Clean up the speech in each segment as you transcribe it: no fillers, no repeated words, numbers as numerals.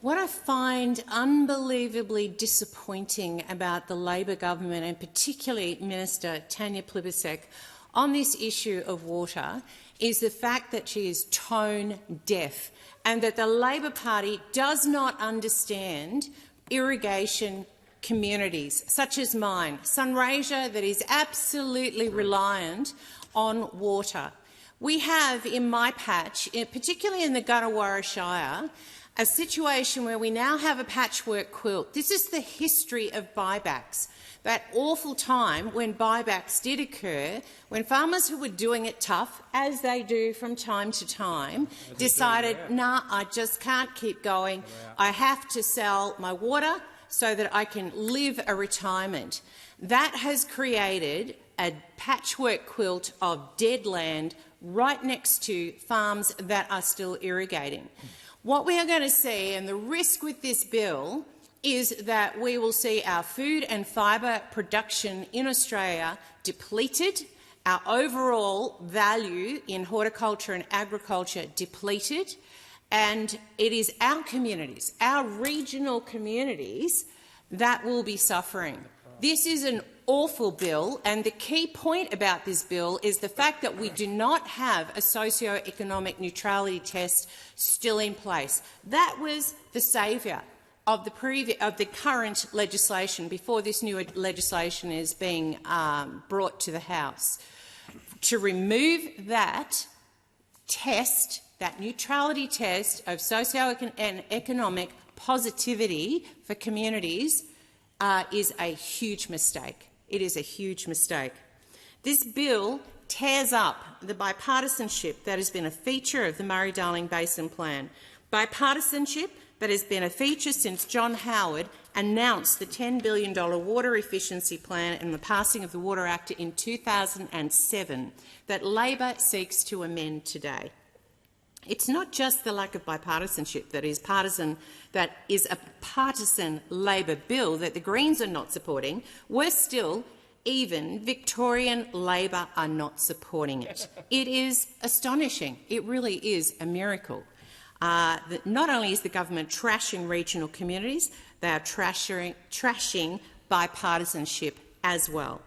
What I find unbelievably disappointing about the Labor government, and particularly Minister Tanya Plibersek, on this issue of water is the fact that she is tone deaf and that the Labor Party does not understand irrigation communities such as mine, Sunraysia, that is absolutely reliant on water. We have in my patch, particularly in the Gunnawara Shire, a situation where we now have a patchwork quilt. This is the history of buybacks. That awful time when buybacks did occur, when farmers who were doing it tough, as they do from time to time, decided, nah, I just can't keep going. I have to sell my water so that I can live a retirement. That has created a patchwork quilt of dead land right next to farms that are still irrigating. What we are going to see, and the risk with this bill, is that we will see our food and fibre production in Australia depleted, our overall value in horticulture and agriculture depleted, and it is our communities, our regional communities, that will be suffering. This is an awful bill, and the key point about this bill is the fact that we do not have a socio-economic neutrality test still in place. That was the saviour of the current legislation before this new legislation is being brought to the House. To remove that test, that neutrality test of socio-economic positivity for communities, is a huge mistake. It is a huge mistake. This bill tears up the bipartisanship that has been a feature of the Murray-Darling Basin Plan. Bipartisanship that has been a feature since John Howard announced the $10 billion water efficiency plan and the passing of the Water Act in 2007 that Labor seeks to amend today. It's not just the lack of bipartisanship that is a partisan Labor bill that the Greens are not supporting. Worse still, even Victorian Labor are not supporting it. It is astonishing. It really is a miracle. That not only is the government trashing regional communities, they are trashing bipartisanship as well.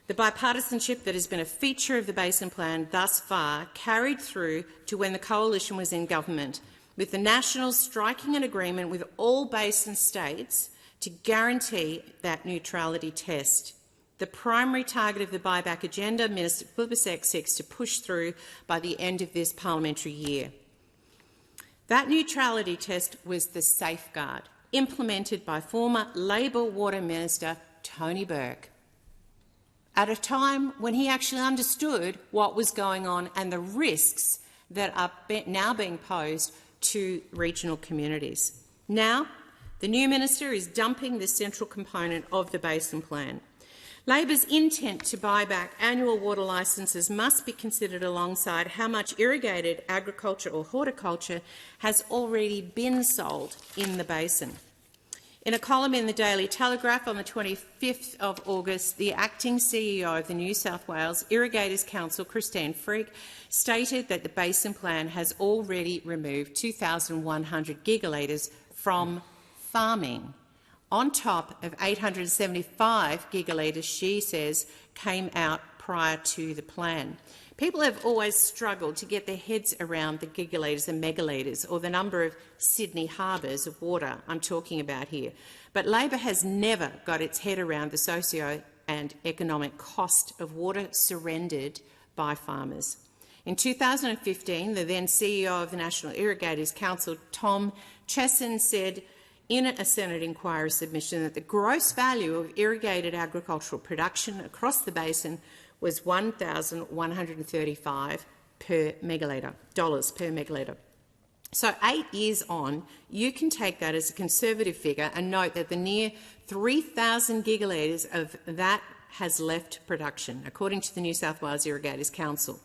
The bipartisanship that has been a feature of the Basin Plan thus far carried through to when the Coalition was in government, with the Nationals striking an agreement with all basin states to guarantee that neutrality test. The primary target of the buyback agenda, Minister Plibersek seeks to push through by the end of this parliamentary year. That neutrality test was the safeguard implemented by former Labor Water Minister Tony Burke, at a time when he actually understood what was going on and the risks that are now being posed to regional communities. Now, the new minister is dumping this central component of the Basin Plan. Labor's intent to buy back annual water licences must be considered alongside how much irrigated agriculture or horticulture has already been sold in the basin. In a column in the Daily Telegraph on the 25th of August, the acting CEO of the New South Wales Irrigators Council, Christine Freak, stated that the Basin Plan has already removed 2,100 gigalitres from farming, on top of 875 gigalitres, she says, came out prior to the plan. People have always struggled to get their heads around the gigalitres and megalitres, or the number of Sydney harbours of water I'm talking about here. But Labor has never got its head around the socio and economic cost of water surrendered by farmers. In 2015, the then CEO of the National Irrigators Council, Tom Chesson, said in a Senate inquiry submission that the gross value of irrigated agricultural production across the basin was $1,135 per megalitre. So 8 years on, you can take that as a conservative figure and note that the near 3,000 gigalitres of that has left production, according to the New South Wales Irrigators Council.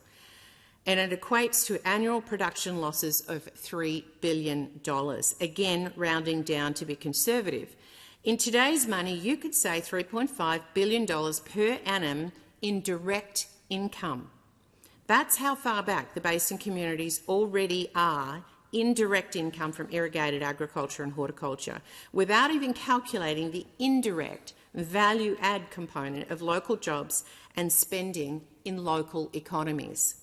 And it equates to annual production losses of $3 billion, again rounding down to be conservative. In today's money, you could say $3.5 billion per annum in direct income. That's how far back the basin communities already are indirect income from irrigated agriculture and horticulture without even calculating the indirect value-add component of local jobs and spending in local economies.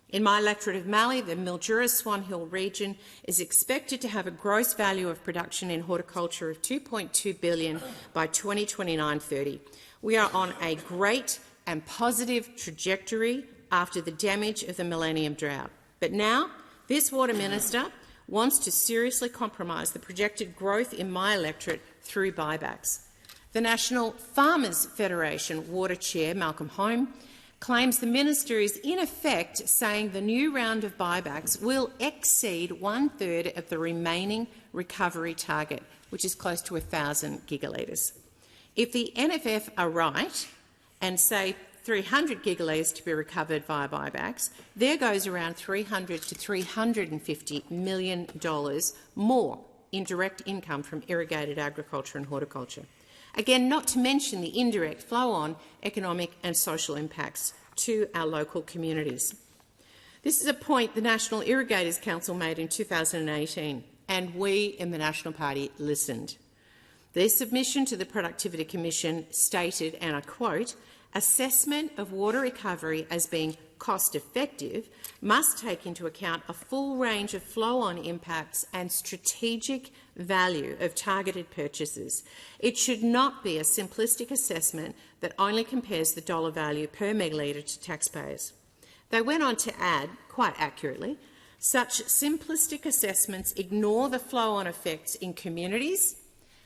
In my electorate of Mallee, the Mildura Swan Hill region is expected to have a gross value of production in horticulture of $2.2 billion by 2029-30. We are on a great and positive trajectory after the damage of the Millennium Drought. But now, this Water Minister wants to seriously compromise the projected growth in my electorate through buybacks. The National Farmers Federation Water Chair, Malcolm Home, claims the minister is in effect saying the new round of buybacks will exceed 1/3 of the remaining recovery target, which is close to 1,000 gigalitres. If the NFF are right and say 300 gigalitres to be recovered via buybacks, there goes around $300 to $350 million more in direct income from irrigated agriculture and horticulture. Again, not to mention the indirect flow-on economic and social impacts to our local communities. This is a point the National Irrigators Council made in 2018, and we in the National Party listened. Their submission to the Productivity Commission stated, and I quote, "Assessment of water recovery as being cost-effective must take into account a full range of flow-on impacts and strategic value of targeted purchases. It should not be a simplistic assessment that only compares the dollar value per megalitre to taxpayers." They went on to add, quite accurately, "Such simplistic assessments ignore the flow-on effects in communities,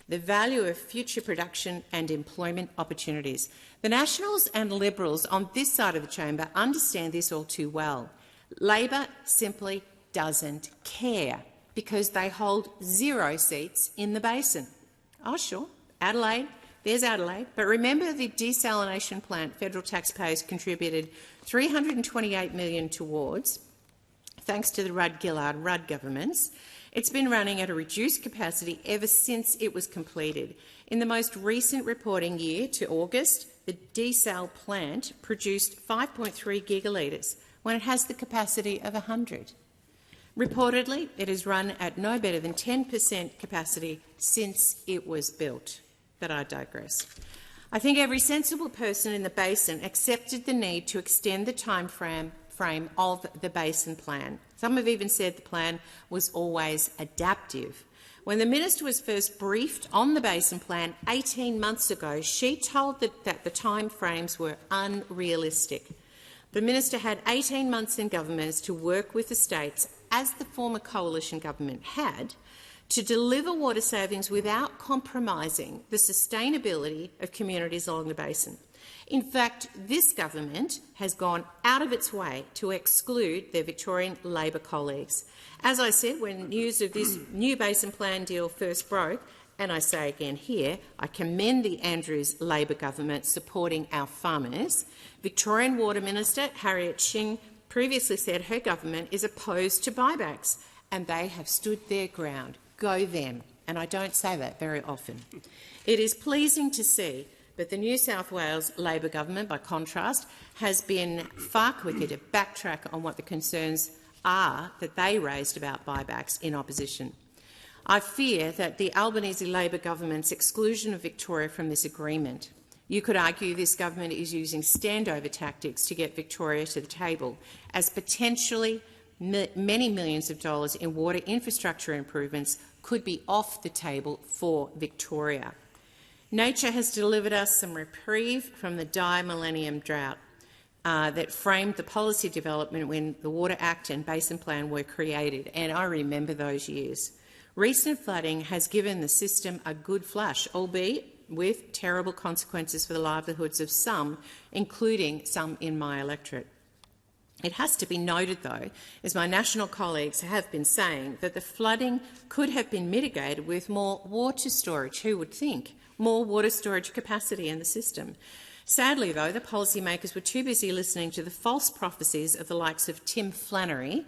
the value of future production and employment opportunities." The Nationals and Liberals on this side of the chamber understand this all too well. Labor simply doesn't care because they hold 0 seats in the basin. Oh, sure, Adelaide, there's Adelaide. But remember the desalination plant federal taxpayers contributed $328 million towards, thanks to the Rudd-Gillard-Rudd governments. It's been running at a reduced capacity ever since it was completed. In the most recent reporting year to August, the desal plant produced 5.3 gigalitres when it has the capacity of 100. Reportedly, it has run at no better than 10% capacity since it was built. But I digress. I think every sensible person in the basin accepted the need to extend the time frame of the basin plan. Some have even said the plan was always adaptive. When the minister was first briefed on the basin plan 18 months ago, she told that the time frames were unrealistic. The minister had 18 months in government to work with the states, as the former coalition government had, to deliver water savings without compromising the sustainability of communities along the basin. In fact, this government has gone out of its way to exclude their Victorian Labor colleagues. As I said, when news of this new basin plan deal first broke, and I say again here, I commend the Andrews Labor government supporting our farmers. Victorian Water Minister Harriet Shing previously said her government is opposed to buybacks, and they have stood their ground. Go them. And I don't say that very often. It is pleasing to see, but the New South Wales Labor government, by contrast, has been far quicker to backtrack on what the concerns are that they raised about buybacks in opposition. I fear that the Albanese Labor government's exclusion of Victoria from this agreement. You could argue this government is using standover tactics to get Victoria to the table, as potentially many millions of dollars in water infrastructure improvements could be off the table for Victoria. Nature has delivered us some reprieve from the dire Millennium Drought that framed the policy development when the Water Act and Basin Plan were created, and I remember those years. Recent flooding has given the system a good flush, albeit with terrible consequences for the livelihoods of some, including some in my electorate. It has to be noted, though, as my national colleagues have been saying, that the flooding could have been mitigated with more water storage. Who would think? More water storage capacity in the system. Sadly, though, the policymakers were too busy listening to the false prophecies of the likes of Tim Flannery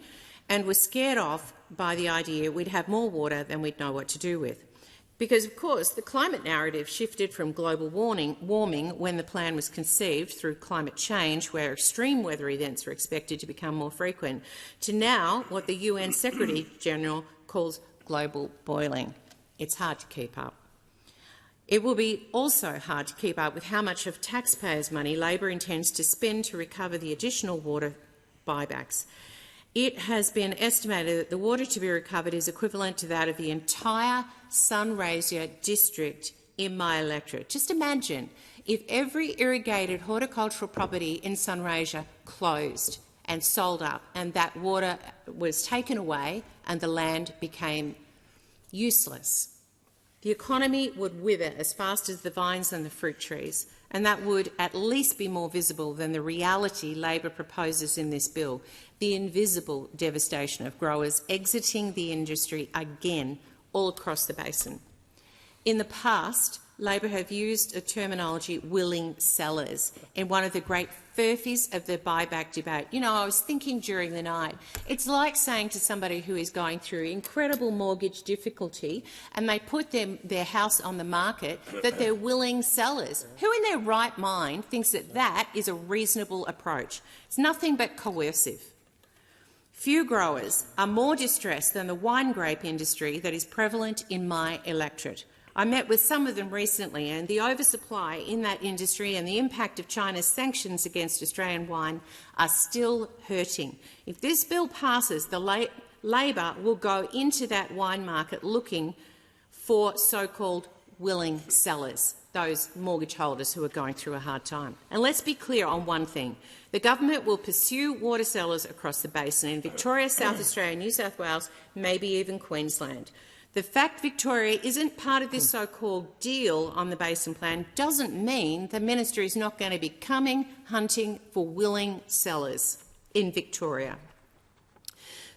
and were scared off by the idea we'd have more water than we'd know what to do with. Because, of course, the climate narrative shifted from global warming when the plan was conceived through climate change, where extreme weather events are expected to become more frequent, to now what the UN Secretary-General calls global boiling. It's hard to keep up. It will be also hard to keep up with how much of taxpayers' money Labor intends to spend to recover the additional water buybacks. It has been estimated that the water to be recovered is equivalent to that of the entire Sunraysia district in my electorate. Just imagine if every irrigated horticultural property in Sunraysia closed and sold up, and that water was taken away and the land became useless. The economy would wither as fast as the vines and the fruit trees, and that would at least be more visible than the reality Labor proposes in this bill, the invisible devastation of growers exiting the industry again all across the basin. In the past, Labor have used a terminology, willing sellers, in one of the great furphies of the buyback debate. You know, I was thinking during the night, it's like saying to somebody who is going through incredible mortgage difficulty and they put their house on the market that they're willing sellers. Who in their right mind thinks that that is a reasonable approach? It's nothing but coercive. Few growers are more distressed than the wine grape industry that is prevalent in my electorate. I met with some of them recently, and the oversupply in that industry and the impact of China's sanctions against Australian wine are still hurting. If this bill passes, Labor will go into that wine market looking for so-called willing sellers, those mortgage holders who are going through a hard time. And let's be clear on one thing. The government will pursue water sellers across the basin in Victoria, South Australia, New South Wales, maybe even Queensland. The fact Victoria isn't part of this so-called deal on the Basin Plan doesn't mean the minister is not going to be hunting for willing sellers in Victoria.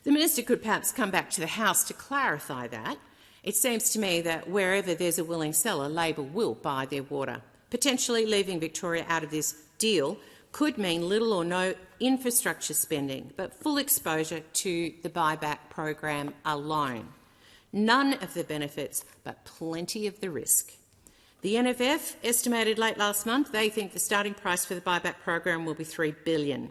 The minister could perhaps come back to the House to clarify that. It seems to me that wherever there's a willing seller, Labor will buy their water. Potentially leaving Victoria out of this deal could mean little or no infrastructure spending, but full exposure to the buyback program alone. None of the benefits, but plenty of the risk. The NFF estimated late last month they think the starting price for the buyback program will be $3 billion.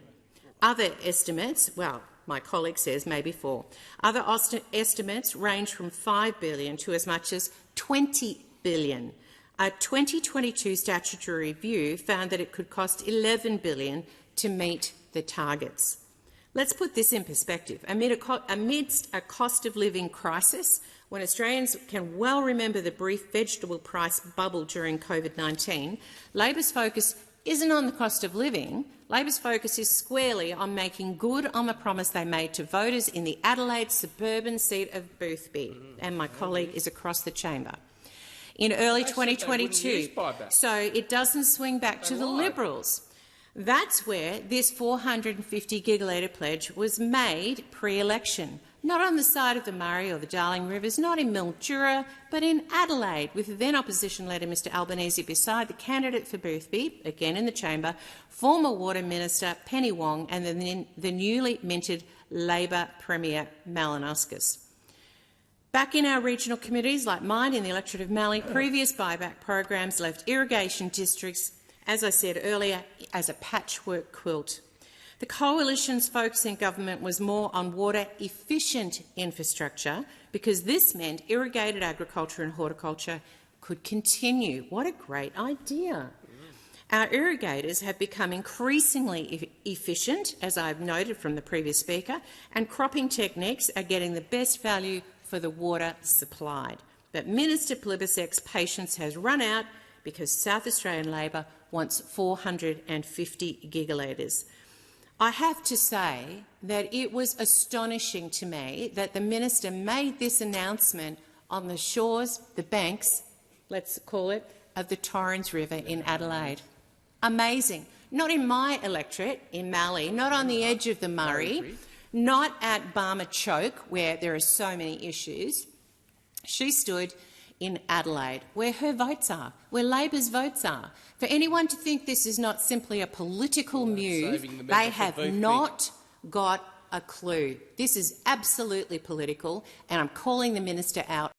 Other estimates, well, my colleague says maybe 4. Other estimates range from $5 billion to as much as $20 billion. A 2022 statutory review found that it could cost $11 billion to meet the targets. Let's put this in perspective. Amidst a cost-of-living crisis, when Australians can well remember the brief vegetable price bubble during COVID-19, Labor's focus isn't on the cost of living. Labor's focus is squarely on making good on the promise they made to voters in the Adelaide suburban seat of Boothby, and my colleague is across the chamber, in early 2022. So it doesn't swing back to the Liberals. That's where this 450 gigalitre pledge was made pre-election, not on the side of the Murray or the Darling Rivers, not in Mildura, but in Adelaide, with then opposition leader Mr Albanese beside the candidate for Boothby, again in the chamber, former Water Minister Penny Wong and the newly minted Labor Premier Malinauskas. Back in our regional communities, like mine in the electorate of Mallee, previous buyback programs left irrigation districts, as I said earlier, as a patchwork quilt. The Coalition's focus in government was more on water-efficient infrastructure because this meant irrigated agriculture and horticulture could continue. What a great idea. Our irrigators have become increasingly efficient, as I've noted from the previous speaker, and cropping techniques are getting the best value for the water supplied. But Minister Plibersek's patience has run out because South Australian Labor wants 450 gigalitres. I have to say that it was astonishing to me that the minister made this announcement on the shores, the banks, let's call it, of the Torrens River in Adelaide. Amazing. Not in my electorate, in Mallee, not on the edge of the Murray, not at Barmer Choke, where there are so many issues. She stood in Adelaide, where her votes are, where Labor's votes are. For anyone to think this is not simply a political move, they have not got a clue. This is absolutely political, and I'm calling the minister out